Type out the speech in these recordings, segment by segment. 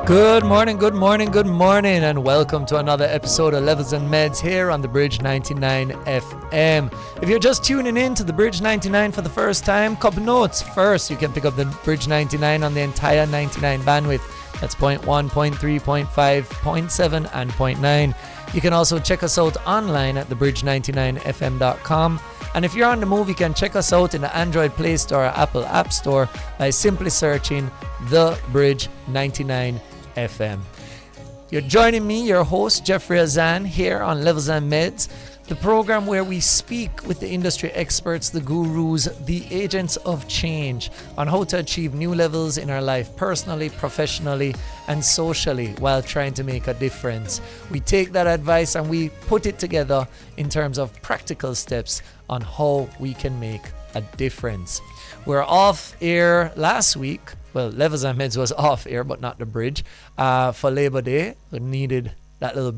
Good morning, good morning, good morning, and welcome to another episode of Levels and Meds here on the Bridge 99 FM. If you're just tuning in to the Bridge 99 for the first time, couple notes. First, you can pick up the Bridge 99 on the entire 99 bandwidth. That's 0.1, 0.3, 0.5, 0.7, and 0.9. You can also check us out online at thebridge99fm.com. And if you're on the move, you can check us out in the Android Play Store or Apple App Store by simply searching The Bridge 99 FM. You're joining me, your host, Jeffrey Azan, here on Levels and Meds, the program where we speak with the industry experts, the gurus, the agents of change on how to achieve new levels in our life personally, professionally, and socially while trying to make a difference. We take that advice and we put it together in terms of practical steps on how we can make a difference. We're off air last week. Well, Levels and Meds was off air, but not the bridge, for Labor Day. We needed that little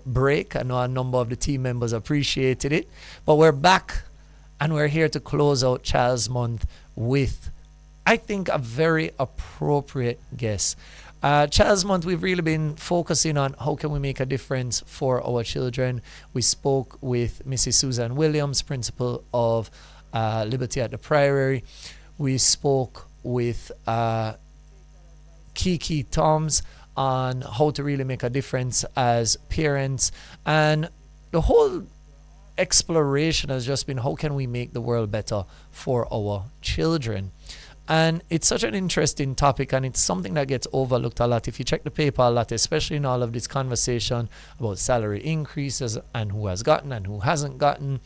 break. I know a number of the team members appreciated it. But we're back, and we're here to close out Child's Month with, I think, a very appropriate guest. Child's Month, we've really been focusing on how can we make a difference for our children. We spoke with Mrs. Susan Williams, principal of Liberty at the Priory. We spoke with Kiki Toms on how to really make a difference as parents, and the whole exploration has just been how can we make the world better for our children. And it's such an interesting topic, and it's something that gets overlooked a lot. If you check the paper a lot, especially in all of this conversation about salary increases and who has gotten and who hasn't gotten,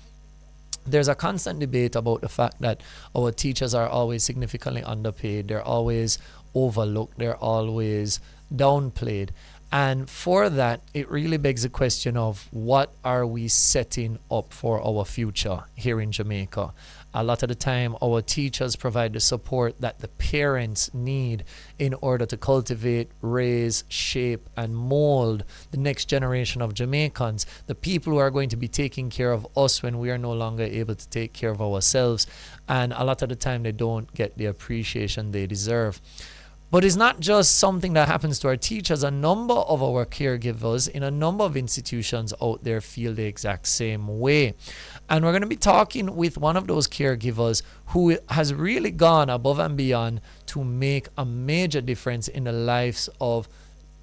there's a constant debate about the fact that our teachers are always significantly underpaid. They're always overlooked. They're always downplayed. And for that, it really begs the question of what are we setting up for our future here in Jamaica? A lot of the time, our teachers provide the support that the parents need in order to cultivate, raise, shape, and mold the next generation of Jamaicans, the people who are going to be taking care of us when we are no longer able to take care of ourselves. And a lot of the time, they don't get the appreciation they deserve. But it's not just something that happens to our teachers. A number of our caregivers in a number of institutions out there feel the exact same way. And we're going to be talking with one of those caregivers who has really gone above and beyond to make a major difference in the lives of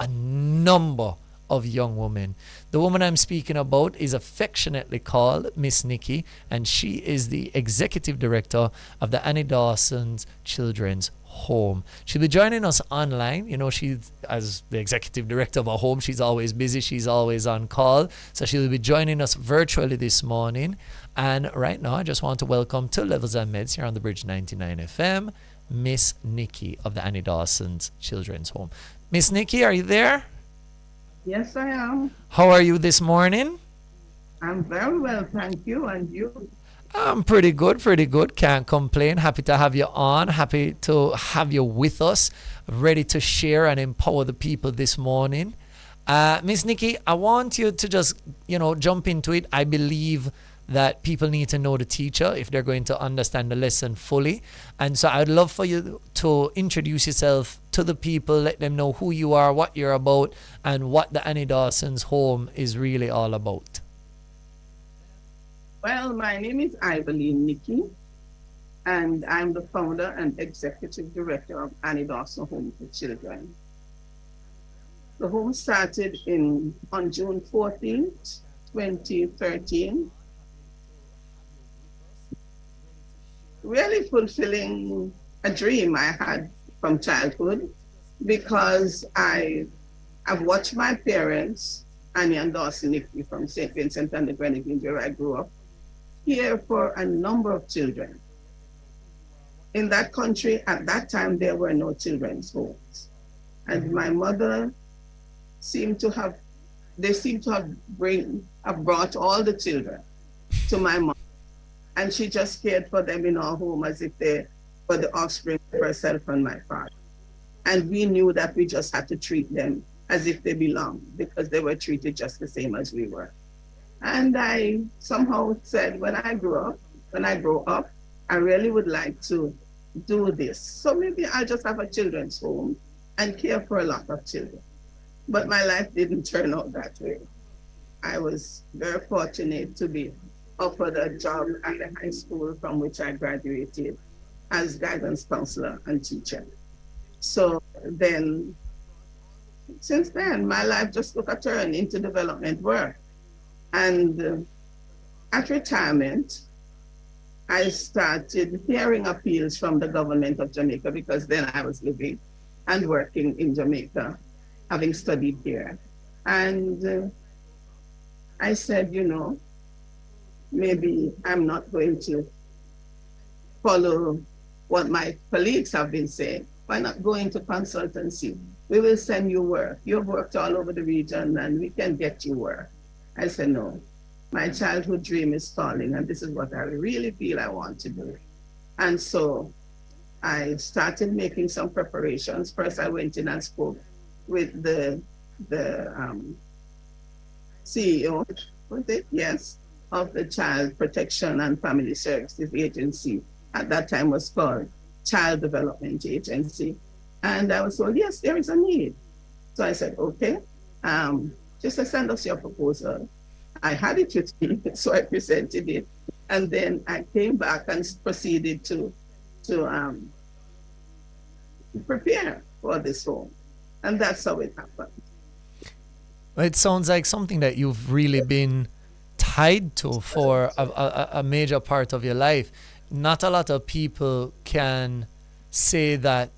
a number of young women. The woman I'm speaking about is affectionately called Miss NICKIE, and she is the executive director of the Annie Dawson's Children's Home. She'll be joining us online. You know, she, as the executive director of a home, she's always busy, she's always on call. So she'll be joining us virtually this morning. And right now, I just want to welcome to Levels and Meds here on the Bridge 99 FM, Miss NICKIE of the Annie Dawson's Children's Home. Miss NICKIE, are you there? Yes, I am. How are you this morning? I'm very well, thank you. And you? I'm pretty good. Can't complain. Happy to have you on. Happy to have you with us. Ready to share and empower the people this morning. Miss NICKIE, I want you to just, jump into it. I believe that people need to know the teacher if they're going to understand the lesson fully. And so I'd love for you to introduce yourself to the people, let them know who you are, what you're about, and what the Annie Dawson's Home is really all about. Well, my name is IVALINE NICKIE, and I'm the founder and executive director of Annie Dawson Home for Children. The home started on June 14th, 2013. Really fulfilling a dream I had from childhood, because I've watched my parents, Annie and Dawson NICKIE from St. Vincent and the Grenadines, where I grew up, care for a number of children. In that country, at that time, there were no children's homes. And my mother seemed to have brought all the children to my mom. And she just cared for them in our home as if they were the offspring of herself and my father. And we knew that we just had to treat them as if they belonged, because they were treated just the same as we were. And I somehow said, when I grow up, I really would like to do this. So maybe I'll just have a children's home and care for a lot of children. But my life didn't turn out that way. I was very fortunate to be offered a job at the high school from which I graduated as guidance counselor and teacher. So then, since then, my life just took a turn into development work. And at retirement, I started hearing appeals from the government of Jamaica because then I was living and working in Jamaica, having studied here. And I said, maybe I'm not going to follow what my colleagues have been saying. Why not go into consultancy? We will send you work. You've worked all over the region and we can get you work. I said, no, my childhood dream is calling and this is what I really feel I want to do. And so I started making some preparations. First, I went in and spoke with the CEO, was it? Yes, of the Child Protection and Family Services Agency. At that time was called Child Development Agency. And I was told, yes, there is a need. So I said, okay, just send us your proposal. I had it with me, so I presented it. And then I came back and proceeded to prepare for this home. And that's how it happened. It sounds like something that you've really been tied to for a major part of your life. Not a lot of people can say that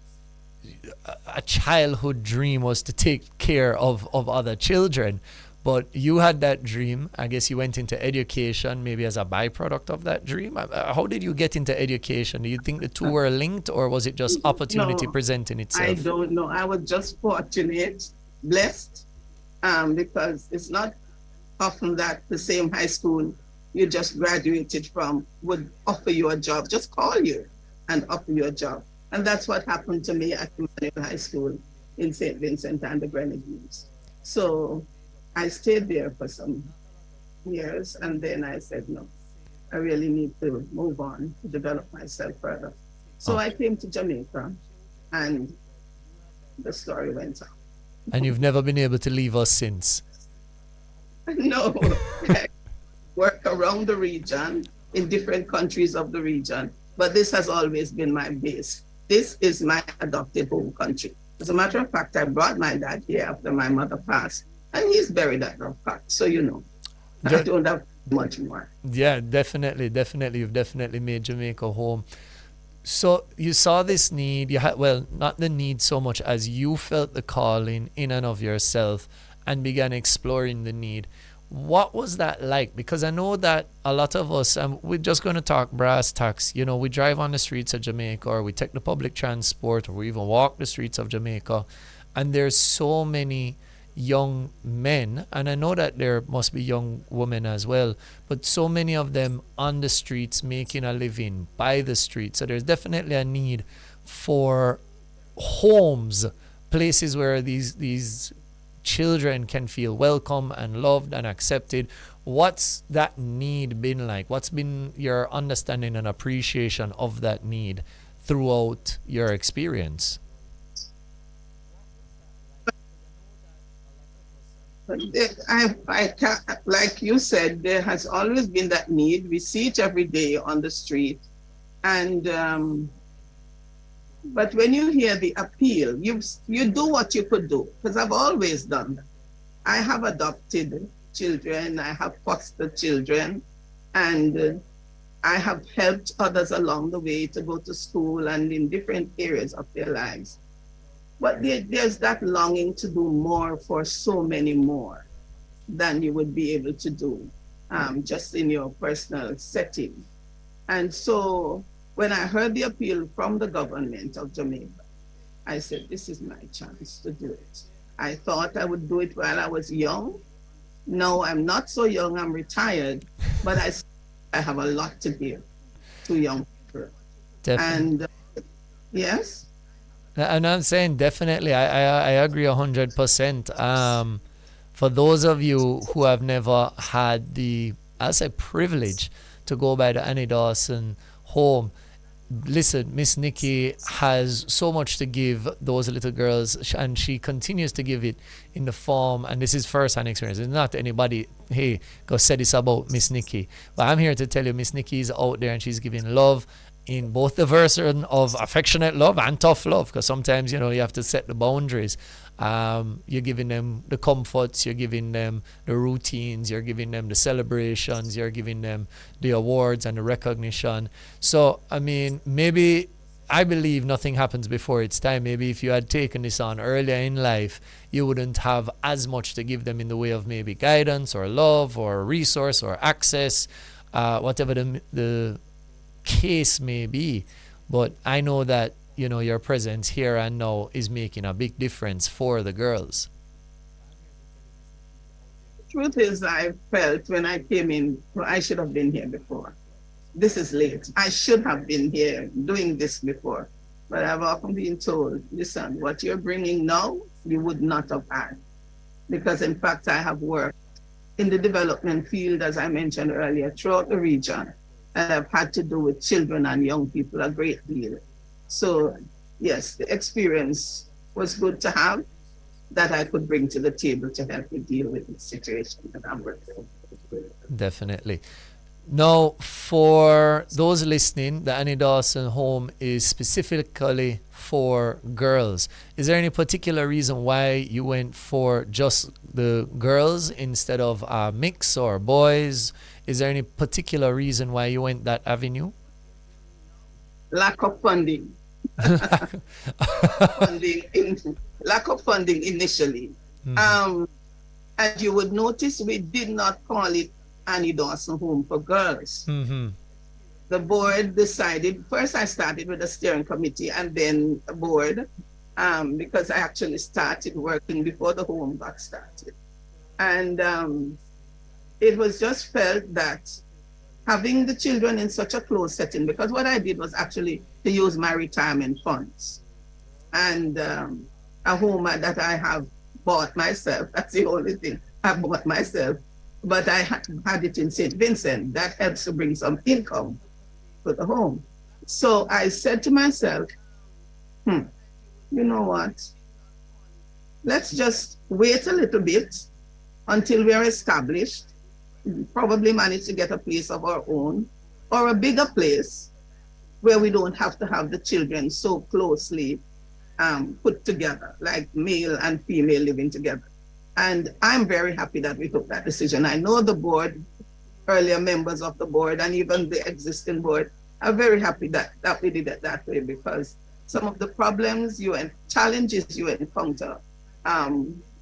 a childhood dream was to take care of other children, but you had that dream. I guess you went into education maybe as a byproduct of that dream. How did you get into education? Do you think the two were linked, or was it just opportunity presenting itself? I don't know. I was just fortunate, blessed, because it's not often that the same high school you just graduated from would offer you a job, just call you and offer you a job. And that's what happened to me at Emmanuel High School in St. Vincent and the Grenadines. So I stayed there for some years, and then I said, no, I really need to move on to develop myself further. So I came to Jamaica, and the story went on. And you've never been able to leave us since? No, I work around the region, in different countries of the region, but this has always been my base. This is my adopted home country. As a matter of fact, I brought my dad here after my mother passed, and he's buried at Rough Cut. So, I don't have much more. Yeah, definitely. You've definitely made Jamaica home. So you saw this need. You had, well, not the need so much as you felt the calling in and of yourself and began exploring the need. What was that like? Because I know that a lot of us, we're just going to talk brass tacks, we drive on the streets of Jamaica, or we take the public transport, or we even walk the streets of Jamaica, and there's so many young men, and I know that there must be young women as well, but so many of them on the streets making a living by the streets. So there's definitely a need for homes, places where these children can feel welcome and loved and accepted. What's that need been like? What's been your understanding and appreciation of that need throughout your experience? Like you said, there has always been that need. We see it every day on the street. And but when you hear the appeal, you do what you could do, because I've always done that. I have adopted children, I have fostered children, and I have helped others along the way to go to school and in different areas of their lives. But there's that longing to do more for so many more than you would be able to do just in your personal setting. And so when I heard the appeal from the government of Jamaica, I said, this is my chance to do it. I thought I would do it while I was young. No, I'm not so young, I'm retired, but I have a lot to give to young people. Definitely. And yes? And I'm saying definitely, I agree 100%. For those of you who have never had the, I'll say, privilege to go by the Annie Dawson home, listen, Miss Nikki has so much to give those little girls, and she continues to give it in the form, and this is first-hand experience. It's not anybody, hey, go say this about Miss Nikki. But I'm here to tell you, Miss Nikki is out there and she's giving love in both the version of affectionate love and tough love, because sometimes, you have to set the boundaries. You're giving them the comforts, you're giving them the routines, you're giving them the celebrations, you're giving them the awards and the recognition. So, I mean, maybe I believe nothing happens before its time. Maybe if you had taken this on earlier in life, you wouldn't have as much to give them in the way of maybe guidance or love or resource or access, whatever the case may be. But I know that your presence here and now is making a big difference for the girls. Truth is, I felt when I came in, well, I should have been here before. This is late. I should have been here doing this before. But I've often been told, listen, what you're bringing now, you would not have had. Because in fact, I have worked in the development field, as I mentioned earlier, throughout the region. And I've had to do with children and young people a great deal. So yes, the experience was good to have that I could bring to the table to help me deal with the situation that I'm working with. Definitely. Now, for those listening, the Annie Dawson home is specifically for girls. Is there any particular reason why you went for just the girls instead of a mix or boys? Is there any particular reason why you went that avenue? Lack of funding. Lack of funding initially. And you would notice we did not call it Annie Dawson Home for Girls. The board decided, first I started with a steering committee and then a board, because I actually started working before the home got started. And it was just felt that having the children in such a close setting, because what I did was actually to use my retirement funds. And a home that I have bought myself, that's the only thing I bought myself, but I had it in St. Vincent. That helps to bring some income to the home. So I said to myself, you know what? Let's just wait a little bit until we're established, probably manage to get a place of our own or a bigger place where we don't have to have the children so closely put together, like male and female living together. And I'm very happy that we took that decision. I know the board, earlier members of the board, and even the existing board are very happy that we did it that way, because some of the problems and challenges you encounter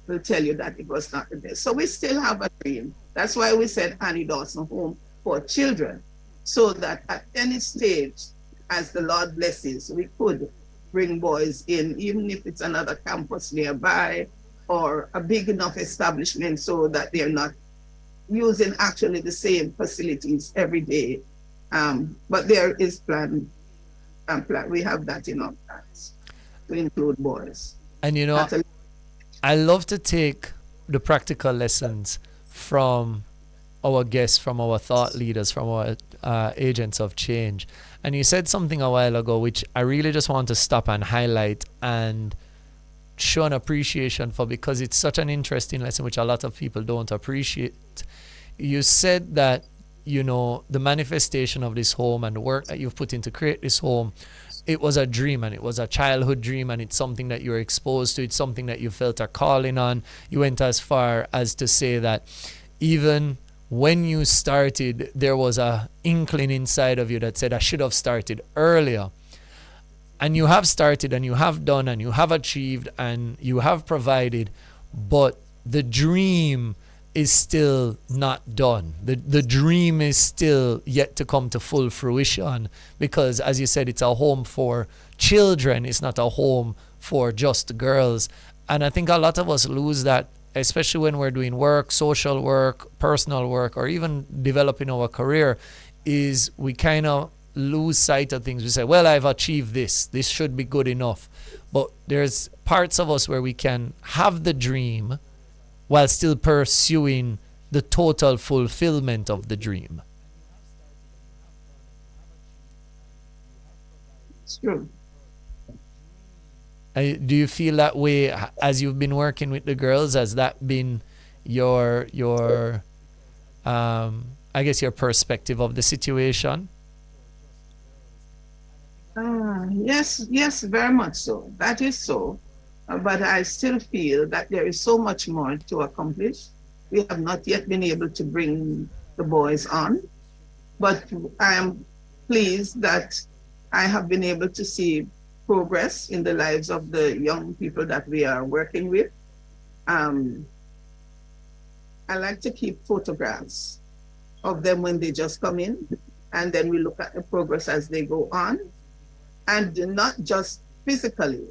will tell you that it was not the best. So we still have a dream. That's why we said Annie Dawson Home for Children, so that at any stage, as the Lord blesses, we could bring boys in, even if it's another campus nearby or a big enough establishment so that they're not using actually the same facilities every day. But there is plan. We have that in our plans to include boys. And I love to take the practical lessons from our guests, from our thought leaders, from our agents of change. And you said something a while ago, which I really just want to stop and highlight and show an appreciation for, because it's such an interesting lesson which a lot of people don't appreciate. You said that, the manifestation of this home and the work that you've put in to create this home, it was a dream, and it was a childhood dream, and it's something that you were exposed to. It's something that you felt a calling on. You went as far as to say that even when you started, there was a inkling inside of you that said, I should have started earlier. And you have started, and you have done, and you have achieved, and you have provided, but the dream is still not done. The dream is still yet to come to full fruition, because, as you said, it's a home for children. It's not a home for just girls. And I think a lot of us lose that, especially when we're doing work, social work, personal work, or even developing our career, is we kind of lose sight of things. We say, well, I've achieved this should be good enough. But there's parts of us where we can have the dream while still pursuing the total fulfillment of the dream. It's true. Do you feel that way as you've been working with the girls? Has that been your I guess your perspective of the situation? Yes, yes, very much so. That is so. But I still feel that there is so much more to accomplish. We have not yet been able to bring the boys on, but I am pleased that I have been able to see progress in the lives of the young people that we are working with. Um, I like to keep photographs of them when they just come in, and then we look at the progress as they go on, and not just physically,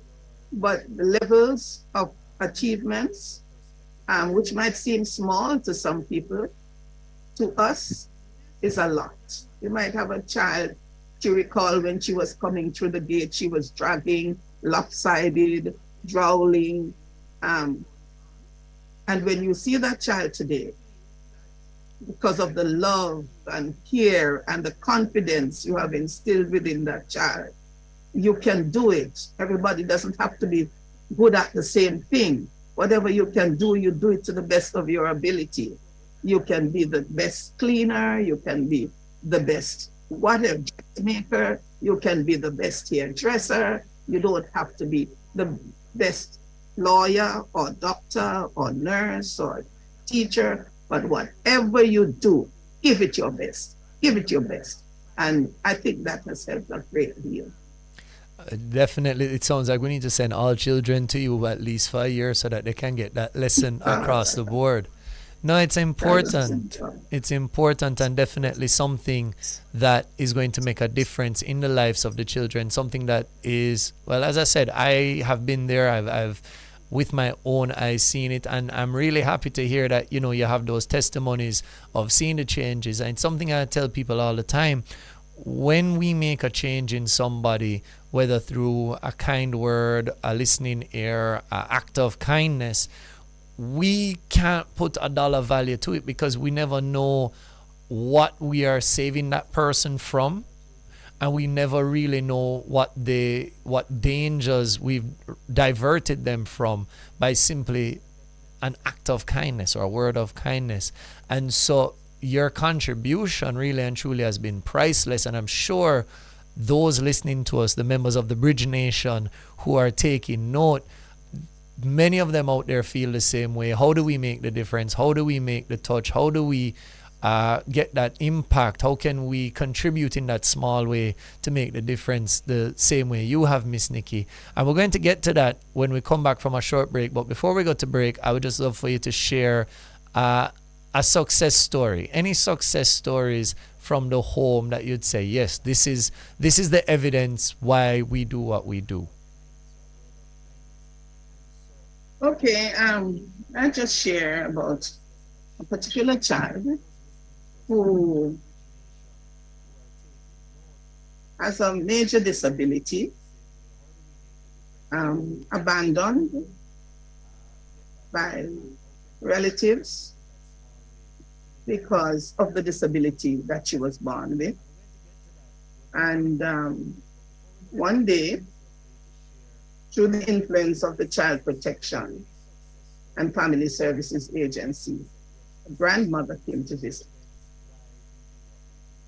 but the levels of achievements, which might seem small to some people, to us is a lot. You might have a child, you recall when she was coming through the gate, she was dragging, lopsided, drowling. And when you see that child today, because of the love and care and the confidence you have instilled within that child, you can do it. Everybody doesn't have to be good at the same thing. Whatever you can do, you do it to the best of your ability. You can be the best cleaner, you can be the best whatever maker, you can be the best hairdresser. You don't have to be the best lawyer or doctor or nurse or teacher, but whatever you do, give it your best. Give it your best. And I think that has helped a great deal. Definitely, it sounds like we need to send all children to you at least for a year so that they can get that lesson across the board. No, it's important. It's important and definitely something that is going to make a difference in the lives of the children. Something that is, well, as I said, I have been there. I've with my own eyes seen it, and I'm really happy to hear that you have those testimonies of seeing the changes. And it's something I tell people all the time. When we make a change in somebody, whether through a kind word, a listening ear, an act of kindness, we can't put a dollar value to it because we never know what we are saving that person from, and we never really know what dangers we've diverted them from by simply an act of kindness or a word of kindness. And so your contribution really and truly has been priceless, and I'm sure those listening to us, the members of the Bridge Nation who are taking note, many of them out there feel the same way. How do we make the difference? How do we make the touch? How do we get that impact? How can we contribute in that small way to make the difference the same way you have, Miss Nikki? And we're going to get to that when we come back from a short break. But before we go to break, I would just love for you to share a success story. Any success stories from the home that you'd say, yes, this is the evidence why we do what we do. Okay, I just share about a particular child who has a major disability, abandoned by relatives because of the disability that she was born with. And one day, through the influence of the Child Protection and Family Services Agency, a grandmother came to visit.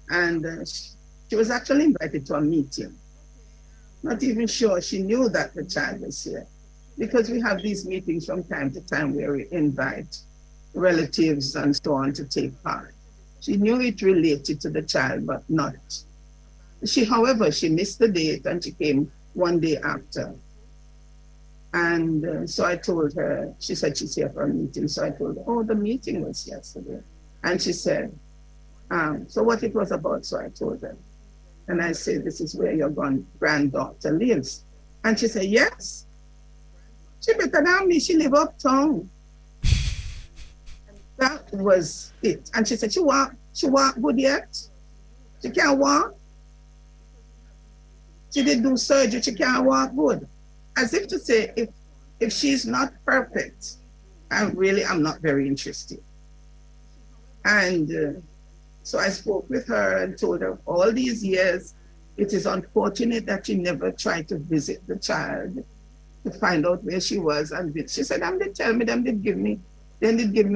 And she was actually invited to a meeting. Not even sure she knew that the child was here, because we have these meetings from time to time where we invite relatives and so on to take part. She knew it related to the child, but not. However, she missed the date and she came one day after. And so I told her, she said she's here for a meeting. So I told her, oh, the meeting was yesterday. And she said, so what it was about. So I told her. And I said, this is where your granddaughter lives. And she said, yes. She better than me, she live uptown. That was it. And she said, she walk good yet? She can't walk. She did do surgery, she can't walk good. As if to say, if she's not perfect, I'm not very interested. And so I spoke with her and told her all these years, It is unfortunate that she never tried to visit the child to find out where she was. And she said, "Them did tell me, them did give me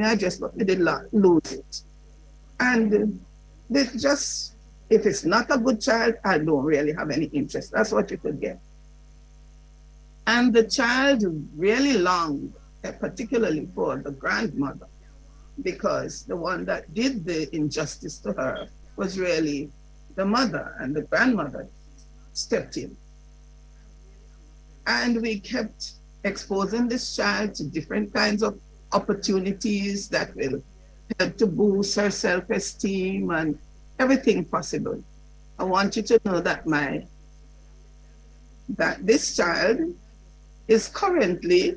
address, but they did not lose it." And they just, if it's not a good child, I don't really have any interest. That's what you could get. And the child really longed, particularly for the grandmother, because the one that did the injustice to her was really the mother, and the grandmother stepped in. And we kept exposing this child to different kinds of opportunities that will help to boost her self-esteem and everything possible. I want you to know that this child is currently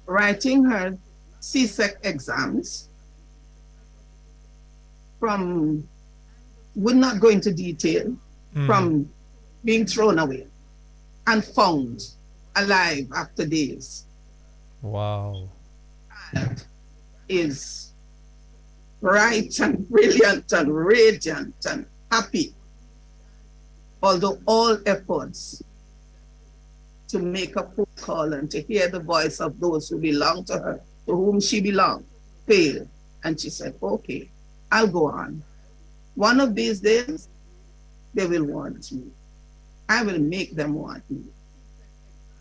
writing her CSEC exams from, would not go into detail, from being thrown away and found alive after days. Wow. And is bright and brilliant and radiant and happy. Although all efforts to make a phone call and to hear the voice of those who belong to her, to whom she belonged, failed. And she said, "Okay, I'll go on. One of these days, they will want me. I will make them want me."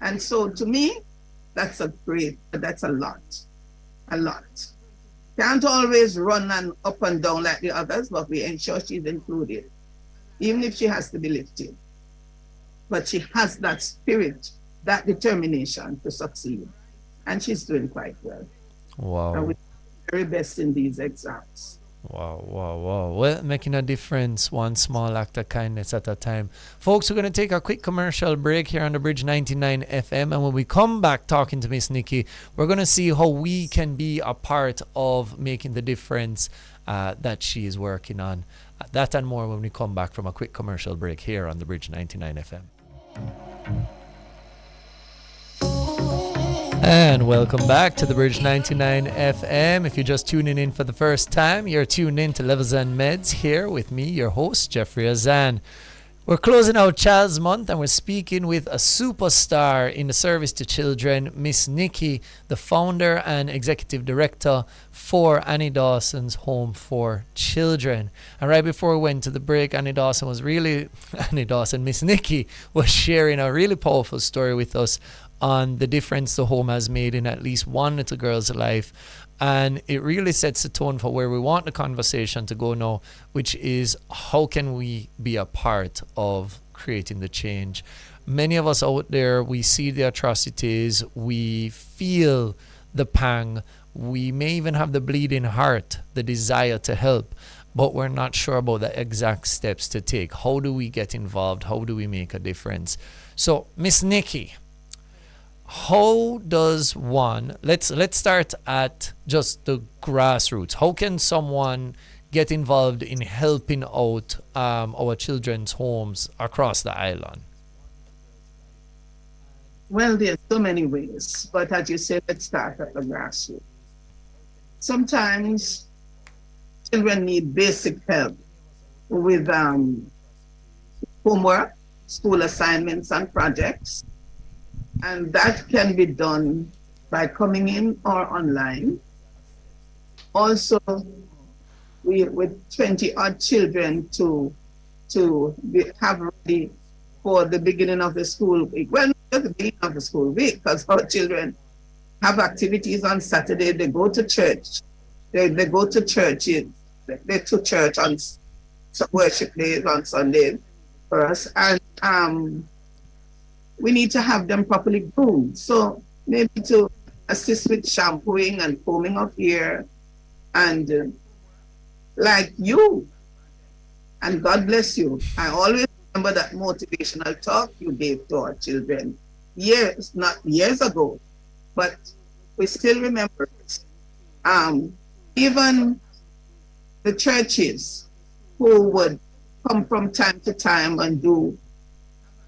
And so to me, that's a lot. Can't always run and up and down like the others, but we ensure she's included, even if she has to be lifted. But she has that spirit, that determination to succeed. And she's doing quite well. Wow. And we're very best in these exams. Wow. Well, making a difference, one small act of kindness at a time. Folks, we're going to take a quick commercial break here on the Bridge 99 FM. And when we come back talking to Miss Nikki, we're going to see how we can be a part of making the difference that she is working on. That and more when we come back from a quick commercial break here on the Bridge 99 FM. And welcome back to the Bridge 99 FM. If you're just tuning in for the first time, you're tuned in to Levels and Medz here with me, your host, Jeffrey Azan. We're closing out Child's Month and we're speaking with a superstar in the service to children, Miss Nikki, the founder and executive director for Annie Dawson's Home for Children. And right before we went to the break, Miss Nikki was sharing a really powerful story with us on the difference the home has made in at least one little girl's life. And it really sets the tone for where we want the conversation to go now, which is how can we be a part of creating the change? Many of us out there, we see the atrocities, we feel the pang, we may even have the bleeding heart, the desire to help, but we're not sure about the exact steps to take. How do we get involved? How do we make a difference? So, Miss Nikki, how does one, let's start at just the grassroots. How can someone get involved in helping out our children's homes across the island? Well, there's so many ways, but as you said, let's start at the grassroots. Sometimes children need basic help with homework, school assignments, and projects. And that can be done by coming in or online. Also, we with 20 odd children to have ready for the beginning of the school week. Well, not just the beginning of the school week, because our children have activities on Saturday. They go to church. They go to church. They to church on worship days on Sunday for us, and we need to have them properly groomed. So maybe to assist with shampooing and combing of hair, and like you, and God bless you. I always remember that motivational talk you gave to our children not years ago, but we still remember it. Even the churches who would come from time to time and do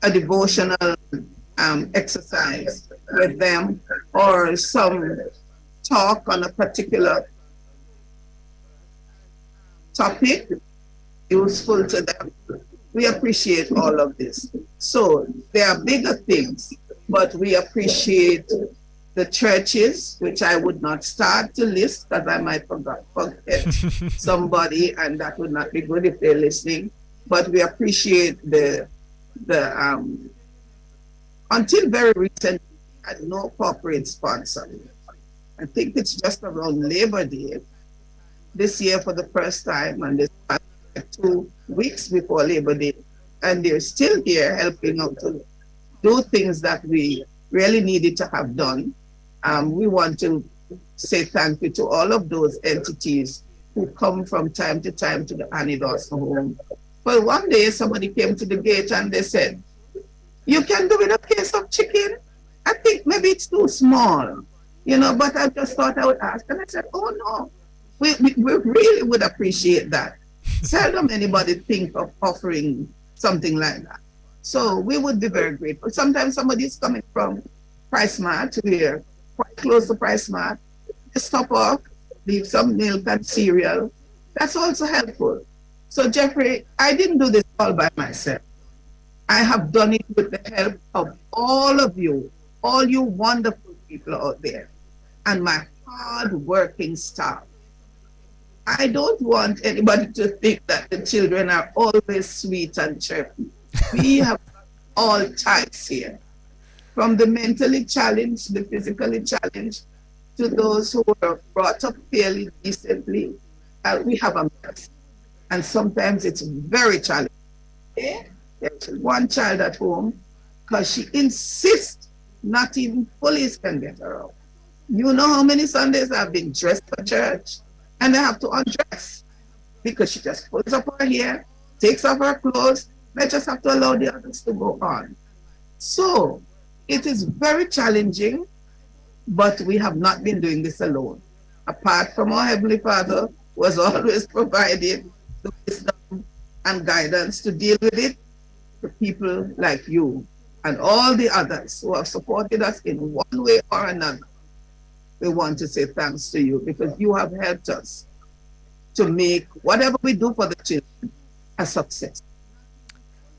a devotional exercise with them, or some talk on a particular topic, useful to them. We appreciate all of this. So there are bigger things, but we appreciate the churches, which I would not start to list because I might forget somebody, and that would not be good if they're listening. But we appreciate the until very recently, we had no corporate sponsor. I think it's just around Labor Day this year for the first time, and this past 2 weeks before Labor Day, and they're still here helping out to do things that we really needed to have done. We want to say thank you to all of those entities who come from time to time to the Annie Dawson home. But one day somebody came to the gate and they said, "You can do with a case of chicken? I think maybe it's too small, but I just thought I would ask." And I said, "Oh no, we really would appreciate that." Seldom anybody think of offering something like that. So we would be very grateful. Sometimes somebody is coming from Price Mart, we're quite close to Price Mart. Just stop off, leave some milk and cereal. That's also helpful. So Jeffrey, I didn't do this all by myself. I have done it with the help of all of you, all you wonderful people out there, and my hard-working staff. I don't want anybody to think that the children are always sweet and chirpy. We have all types here, from the mentally challenged, the physically challenged, to those who were brought up fairly decently. We have a mess, and sometimes it's very challenging. There's one child at home, because she insists not even police can get her out. You know how many Sundays I've been dressed for church, and I have to undress because she just pulls up her hair, takes off her clothes. I just have to allow the others to go on. So it is very challenging, but we have not been doing this alone. Apart from our Heavenly Father, who has always provided the wisdom and guidance to deal with it, the people like you and all the others who have supported us in one way or another, we want to say thanks to you, because you have helped us to make whatever we do for the children a success.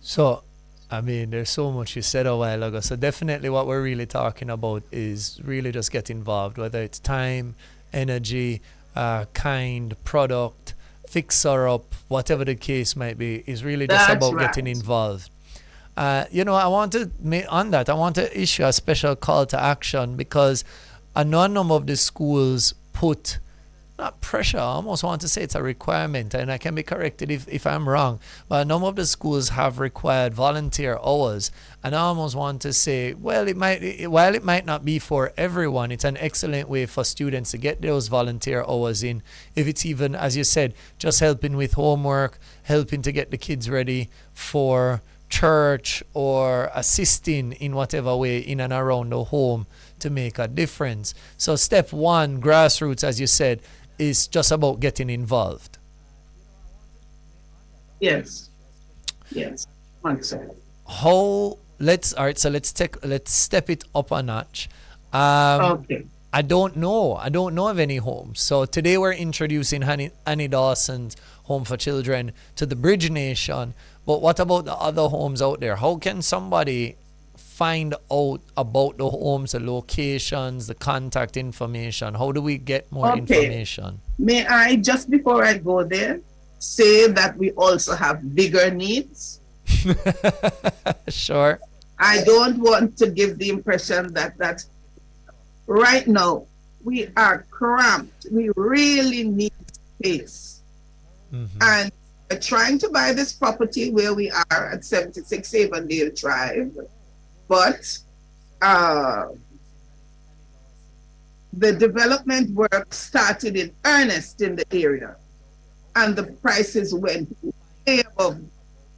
So, I mean, there's so much you said a while ago. So definitely what we're really talking about is really just get involved, whether it's time, energy, kind, product, fixer up, whatever the case might be, is really just That's about getting right. involved. I want to on that. I want to issue a special call to action, because a number of the schools put, not pressure, I almost want to say it's a requirement, and I can be corrected if I'm wrong, but a number of the schools have required volunteer hours, and I almost want to say, well, while it might not be for everyone, it's an excellent way for students to get those volunteer hours in, if it's even, as you said, just helping with homework, helping to get the kids ready for church, or assisting in whatever way in and around the home to make a difference. So step one, grassroots, as you said, is just about getting involved. Yes. Yes. One second. Let's step it up a notch. Okay. I don't know of any homes. So today we're introducing Annie Dawson's Home for Children to the Bridge Nation. But what about the other homes out there? How can somebody find out about the homes, the locations, the contact information? How do we get more information? May I, just before I go there, say that we also have bigger needs? Sure. I don't want to give the impression that right now we are cramped. We really need space. Mm-hmm. And we're trying to buy this property where we are at 76 Avondale Drive, but the development work started in earnest in the area, and the prices went way above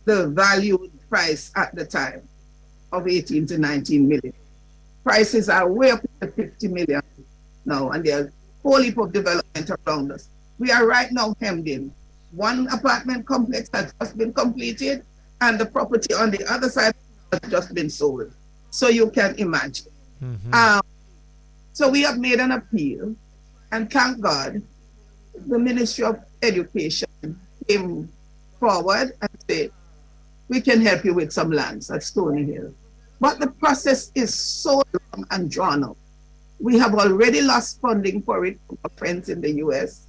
the valued price at the time of 18 to 19 million. Prices are way up to 50 million now, and there's a whole heap of development around us. We are right now hemmed in. One apartment complex has just been completed, and the property on the other side has just been sold. So you can imagine. Mm-hmm. So we have made an appeal, and thank God, the Ministry of Education came forward and say, we can help you with some lands at Stony Hill. But the process is so long and drawn out. We have already lost funding for it from our friends in the US,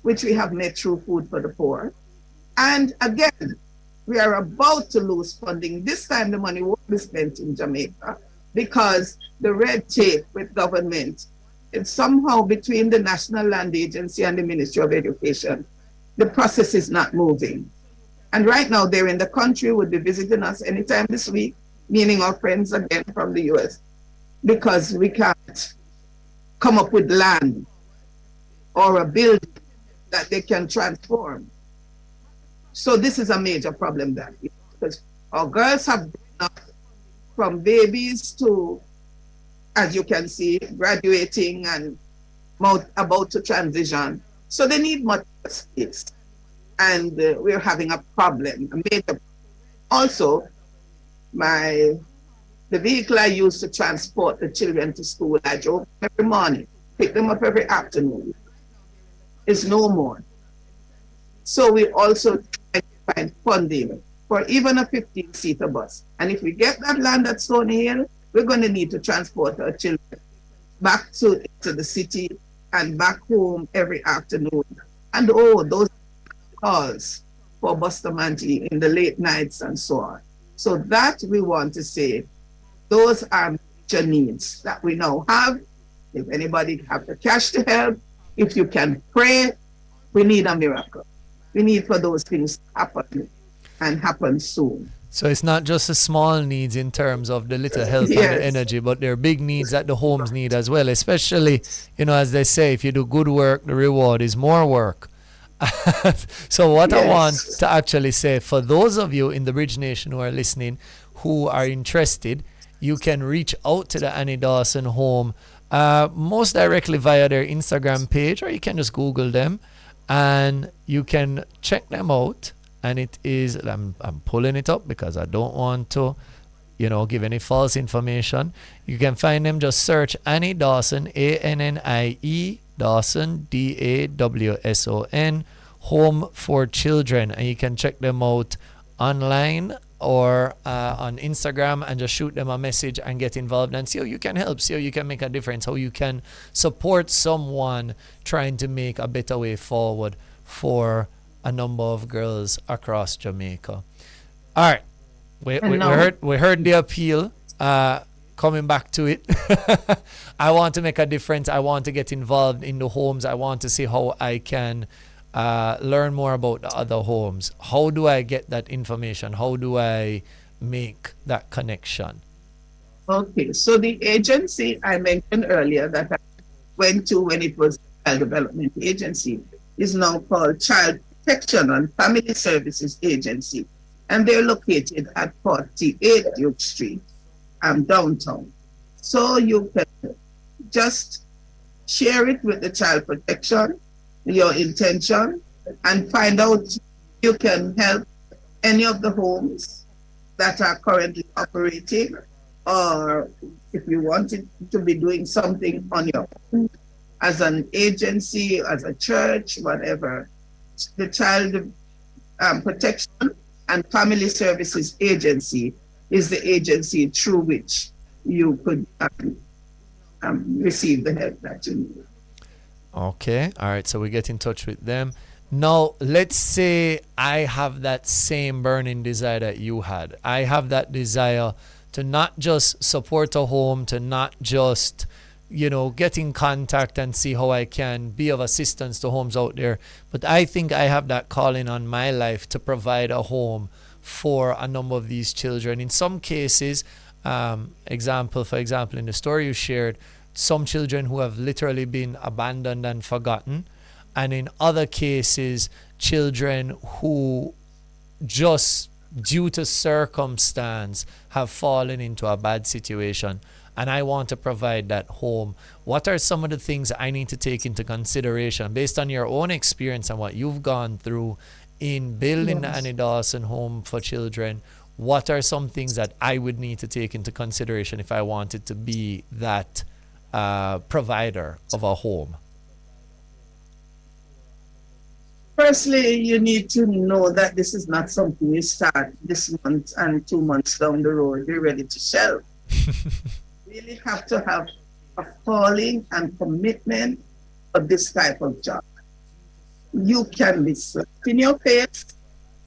which we have made through Food for the Poor. And again, we are about to lose funding. This time the money won't be spent in Jamaica because the red tape with government, it's somehow between the National Land Agency and the Ministry of Education. The process is not moving. And right now they're in the country, would be visiting us anytime this week, meaning our friends again from the US, because we can't come up with land or a building that they can transform. So this is a major problem that because our girls have grown up from babies to, as you can see, graduating and about to transition. So they need much space. And we're having a problem, a major. Also, the vehicle I used to transport the children to school, I drove every morning, pick them up every afternoon, is no more. So we also try to find funding for even a 15-seater bus. And if we get that land at Stony Hill, we're going to need to transport our children back to the city and back home every afternoon. And those calls for Bustamante in the late nights and so on. So that we want to say, those are major needs that we now have. If anybody have the cash to help, if you can pray, we need a miracle. We need for those things to happen and happen soon. So it's not just the small needs in terms of the little help Yes. and the energy, but there are big needs that the homes need as well, especially, as they say, if you do good work, the reward is more work. So what I want Yes. to actually say, for those of you in the Bridge Nation who are listening, who are interested, you can reach out to the Annie Dawson home most directly via their Instagram page, or you can just Google them and you can check them out. And it is, I'm pulling it up because I don't want to, give any false information. You can find them, just search Annie Dawson, ANNIE Dawson, DAWSON, Home for Children. And you can check them out online or on Instagram and just shoot them a message and get involved and see how you can help, see how you can make a difference, how you can support someone trying to make a better way forward for a number of girls across Jamaica. All right, we heard the appeal. Coming back to it, I want to make a difference. I want to get involved in the homes. I want to see how I can learn more about the other homes. How do I get that information? How do I make that connection? Okay, so the agency I mentioned earlier that I went to when it was Child Development Agency is now called Child Protection and Family Services Agency, and they're located at 48 Duke Street, downtown. So you can just share it with the Child Protection, your intention, and find out if you can help any of the homes that are currently operating, or if you wanted to be doing something on your own as an agency, as a church, whatever. The Child Protection and Family Services Agency is the agency through which you could receive the help that you need. Okay, all right, so we get in touch with them. Now, let's say I have that same burning desire that you had. I have that desire to not just support a home, to not just, get in contact and see how I can be of assistance to homes out there. But I think I have that calling on my life to provide a home for a number of these children. In some cases, for example, in the story you shared, some children who have literally been abandoned and forgotten. And in other cases, children who just due to circumstance have fallen into a bad situation. And I want to provide that home. What are some of the things I need to take into consideration based on your own experience and what you've gone through in building the Annie Dawson Home for Children? What are some things that I would need to take into consideration if I wanted to be that provider of a home? Firstly, you need to know that this is not something you start this month and 2 months down the road, you're ready to shelf. You really have to have a calling and commitment for this type of job. You can be slapped in your face,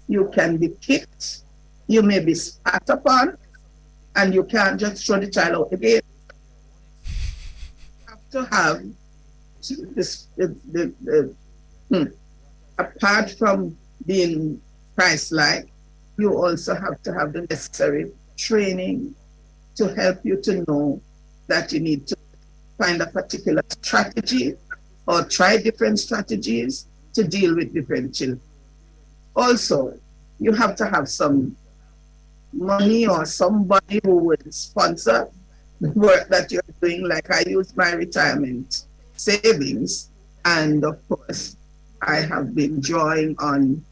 you can be kicked, you may be spat upon, and you can't just throw the child out again. You have to have this, apart from being Christ-like, you also have to have the necessary training to help you to know that you need to find a particular strategy or try different strategies to deal with different children. Also, you have to have some money or somebody who would sponsor the work that you're doing. Like I use my retirement savings, and of course, I have been drawing on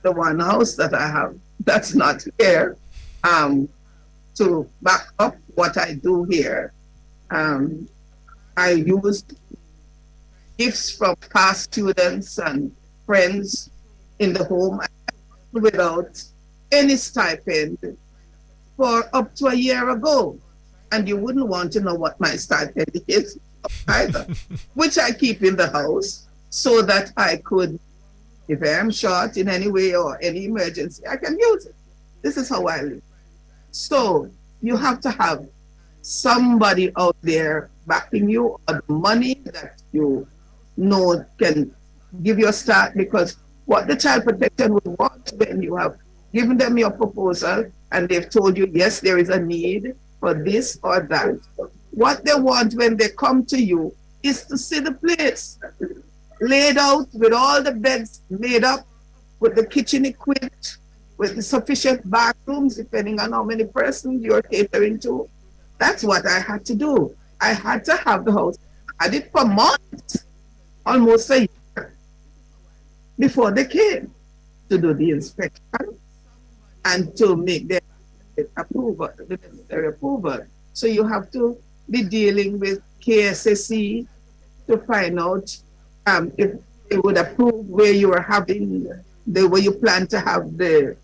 the one house that I have that's not here to back up what I do here. I use gifts from past students and friends in the home without any stipend for up to a year ago. And you wouldn't want to know what my stipend is either, which I keep in the house so that I could, if I am short in any way or any emergency, I can use it. This is how I live. So you have to have somebody out there backing you, or the money that you know can give you a start, because what the child protection would want when you have given them your proposal and they've told you, yes, there is a need for this or that. What they want when they come to you is to see the place laid out with all the beds made up, with the kitchen equipped, with the sufficient bathrooms, depending on how many persons you're catering to. That's what I had to do. I had to have the house. I did for months, almost a year, before they came to do the inspection and to make the approval, the necessary approval. So you have to be dealing with KSSE to find out if they would approve where you are having where you plan to have the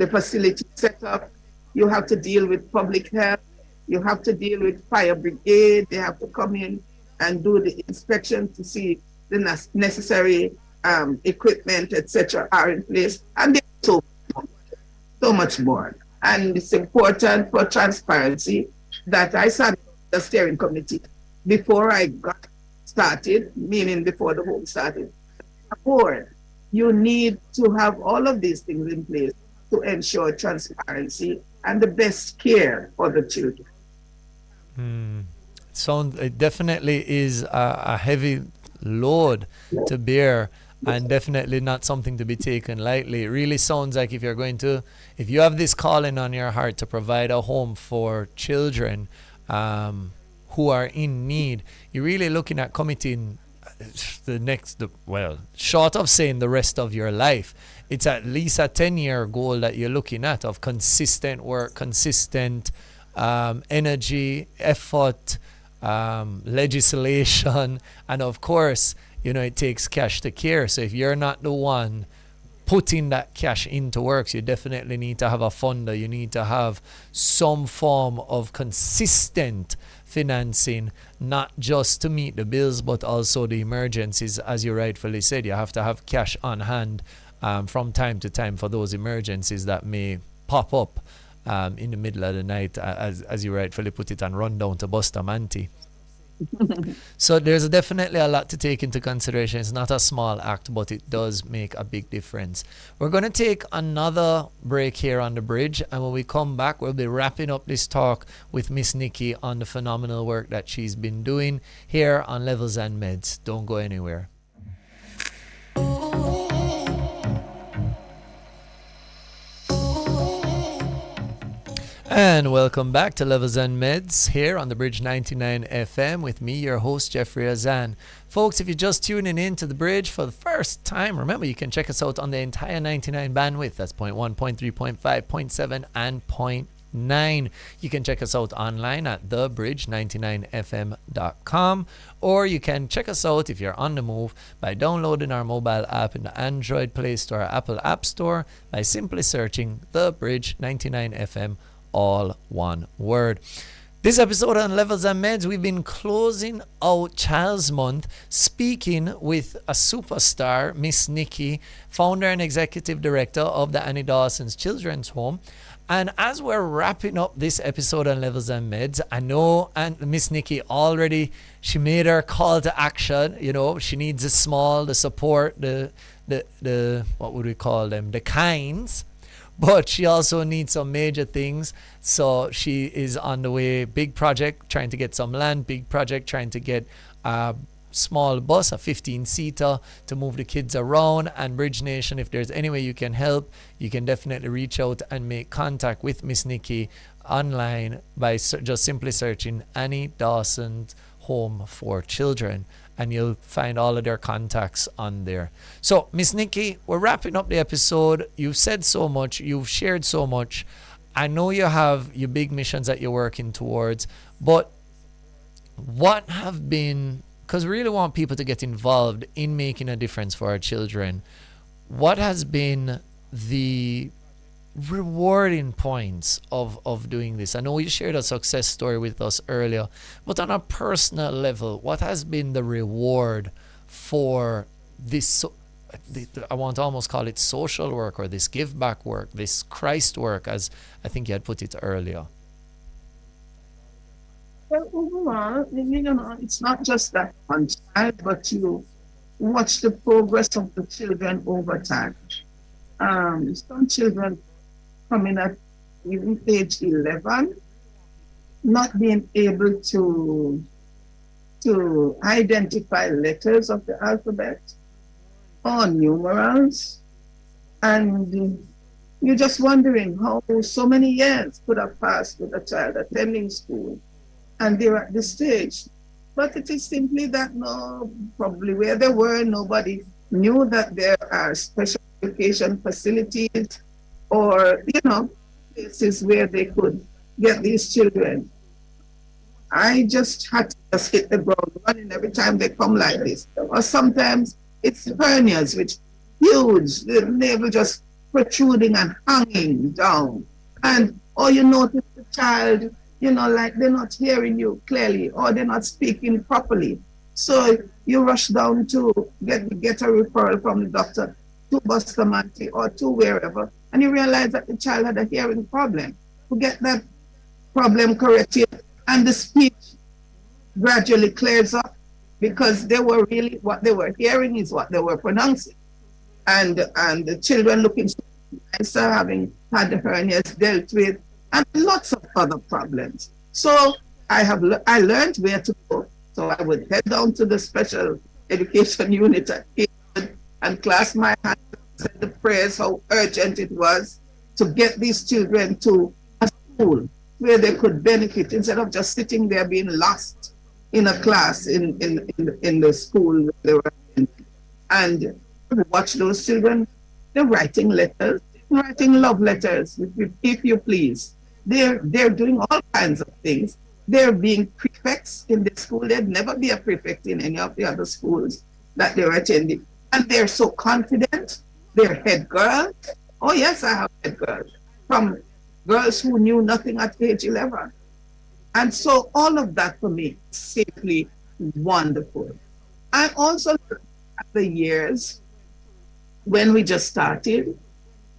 facility set up. You have to deal with public health. You have to deal with fire brigade. They have to come in and do the inspection to see the necessary equipment, etc., are in place, and there's so much more. And it's important for transparency that I sat the steering committee before I got started, meaning before the home started. Board, you need to have all of these things in place to ensure transparency and the best care for the children. It definitely is a heavy load to bear, and definitely not something to be taken lightly. It really sounds like if you have this calling on your heart to provide a home for children who are in need, you're really looking at committing short of saying the rest of your life, it's at least a 10-year goal that you're looking at of consistent work, consistent energy, effort, legislation, and of course, it takes cash to care. So if you're not the one putting that cash into works, you definitely need to have a funder. You need to have some form of consistent financing, not just to meet the bills, but also the emergencies. As you rightfully said, you have to have cash on hand from time to time for those emergencies that may pop up in the middle of the night, as you rightfully put it, and run down to Bustamante. So there's definitely a lot to take into consideration. It's not a small act, but it does make a big difference. We're going to take another break here on the bridge, and when we come back, we'll be wrapping up this talk with Miss Nikki on the phenomenal work that she's been doing here on Levels and Meds. Don't go anywhere. And welcome back to Levels and Meds here on the Bridge 99 FM with me, your host, Jeffrey Azan. Folks, if you're just tuning in to the Bridge for the first time, remember you can check us out on the entire 99 bandwidth. That's 0.1, 0.3, 0.5, 0.7, and 99. You can check us out online at thebridge99fm.com, or you can check us out if you're on the move by downloading our mobile app in the Android Play Store or Apple App Store by simply searching The Bridge 99 FM, all one word. This episode on Levels and Meds, we've been closing out Child's Month speaking with a superstar, Miss Nickie, founder and executive director of the Annie Dawson's Children's Home. And as we're wrapping up this episode on Levels and Meds, I know and Miss Nickie already, she made her call to action. You know, she needs the small, the support, the what would we call them? The kinds. But she also needs some major things. So she is on the way. Big project, trying to get some land. Big project, trying to get a small bus, a 15-seater, to move the kids around. And Bridge Nation, if there's any way you can help, you can definitely reach out and make contact with Miss Nickie online by just simply searching Annie Dawson's Home for Children, and you'll find all of their contacts on there. So, Miss Nickie, we're wrapping up the episode. You've said so much. You've shared so much. I know you have your big missions that you're working towards, but what have been, because we really want people to get involved in making a difference for our children, what has been the rewarding points of doing this? I know you shared a success story with us earlier, but on a personal level, what has been the reward for this? I want to almost call it social work, or this give back work, this Christ work, as I think you had put it earlier. Well, overall, you know, it's not just that one child, but you watch the progress of the children over time. Some children coming at even age 11, not being able to identify letters of the alphabet or numerals, and you're just wondering how so many years could have passed with a child attending school and they're at this stage. But it is simply that no, probably where they were, nobody knew that there are special education facilities or, you know, places where they could get these children. I just had to just hit the ground running every time they come like this. Or sometimes it's hernias, which huge, the navel just protruding and hanging down. And or you notice the child, you know, like they're not hearing you clearly or they're not speaking properly. So you rush down to get a referral from the doctor to Bustamante or to wherever, and you realize that the child had a hearing problem. To get that problem corrected, and the speech gradually clears up, because they were really, what they were hearing is what they were pronouncing. And the children looking nicer, having had the hernias dealt with, and lots of other problems. So I learned where to go. So I would head down to the special education unit at Kingston and clasp my hands and say the prayers, how urgent it was to get these children to a school where they could benefit, instead of just sitting there being lost in a class in the school where they were in. And watch those children, they're writing letters, writing love letters, if you please. They're doing all kinds of things. They're being prefects in the school. They'd never be a prefect in any of the other schools that they're attending. And they're so confident. They're head girls. Oh yes, I have head girls. From girls who knew nothing at age 11. And so all of that for me is simply wonderful. I also look at the years when we just started.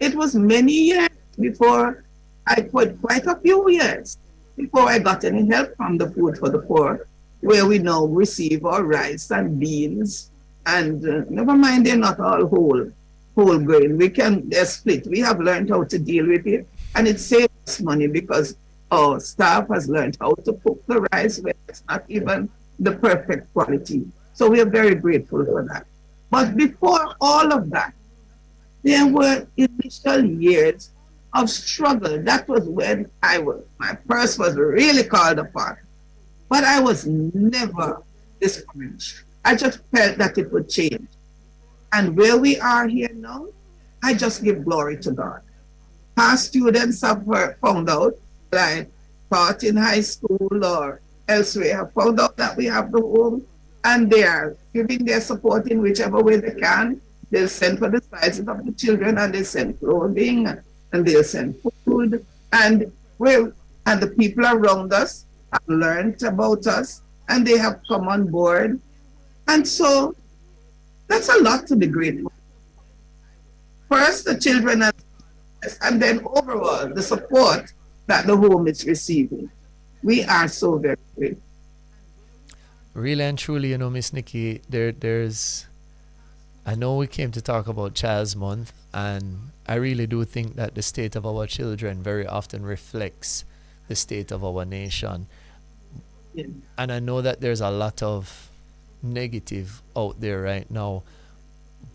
It was many years before I put quite a few years before I got any help from the Food for the Poor, where we now receive our rice and beans, and never mind, they're not all whole grain. They're split. We have learned how to deal with it, and it saves us money because our staff has learned how to cook the rice where it's not even the perfect quality. So we are very grateful for that. But before all of that, there were initial years of struggle. That was when my purse was really called upon. But I was never discouraged. I just felt that it would change. And where we are here now, I just give glory to God. Past students have found out I taught in high school or elsewhere have found out that we have the home, and they are giving their support in whichever way they can. They'll send for the sizes of the children, and they send clothing, and they'll send food, and well, and the people around us have learned about us, and they have come on board, and so that's a lot to be grateful. First, the children, and then overall the support that the home is receiving. We are so very grateful. Really and truly, Miss Nikki, there's I know we came to talk about Child's Month, and I really do think that the state of our children very often reflects the state of our nation. Yeah. And I know that there's a lot of negative out there right now,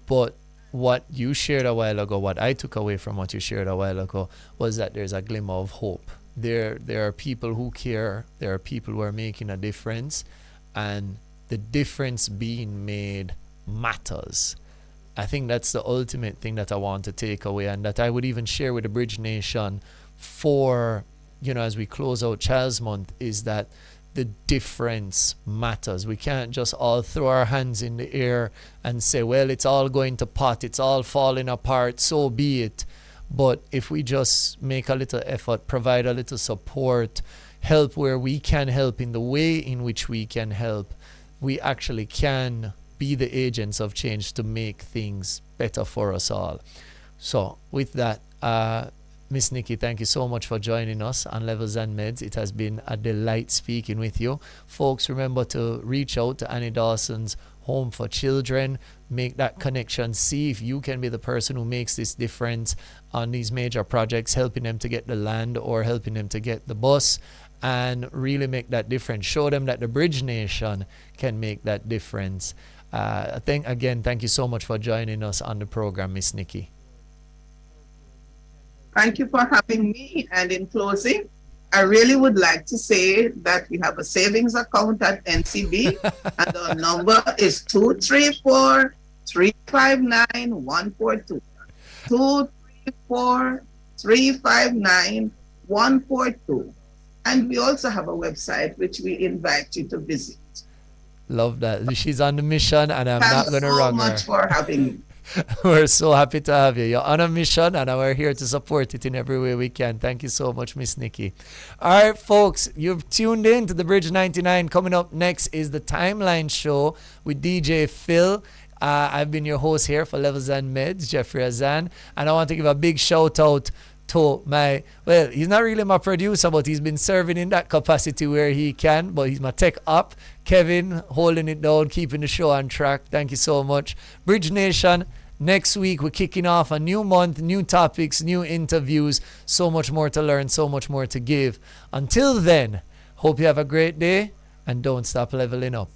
but what you shared a while ago, what I took away from what you shared a while ago, was that there's a glimmer of hope. There are people who care, there are people who are making a difference, and the difference being made matters. I think that's the ultimate thing that I want to take away, and that I would even share with the Bridge Nation for, as we close out Child's Month, is that the difference matters. We can't just all throw our hands in the air and say, well, it's all going to pot, it's all falling apart, so be it. But if we just make a little effort, provide a little support, help where we can help in the way in which we can help, we actually can be the agents of change to make things better for us all. So with that, Miss Nikki, thank you so much for joining us on Levels and Meds. It has been a delight speaking with you. Folks, remember to reach out to Annie Dawson's Home for Children. Make that connection. See if you can be the person who makes this difference on these major projects, helping them to get the land or helping them to get the bus, and really make that difference. Show them that the Bridge Nation can make that difference. Thank you so much for joining us on the program, Miss Nikki. Thank you for having me. And in closing, I really would like to say that we have a savings account at NCB, and our number is 234-359-142. 234-359-142. And we also have a website which we invite you to visit. Love that. She's on the mission, and I'm not going to wrong her. Thanks so much for having me. We're so happy to have you. You're on a mission, and we're here to support it in every way we can. Thank you so much, Miss Nikki. All right, folks, you've tuned in to the Bridge 99. Coming up next is the Timeline Show with DJ Phil. I've been your host here for Levels and Meds, Jeffrey Azan, and I want to give a big shout out to he's not really my producer, but he's been serving in that capacity where he can, but he's my tech up, Kevin, holding it down, keeping the show on track. Thank you so much. Bridge Nation, next week we're kicking off a new month, new topics, new interviews, so much more to learn, so much more to give. Until then, hope you have a great day, and don't stop leveling up.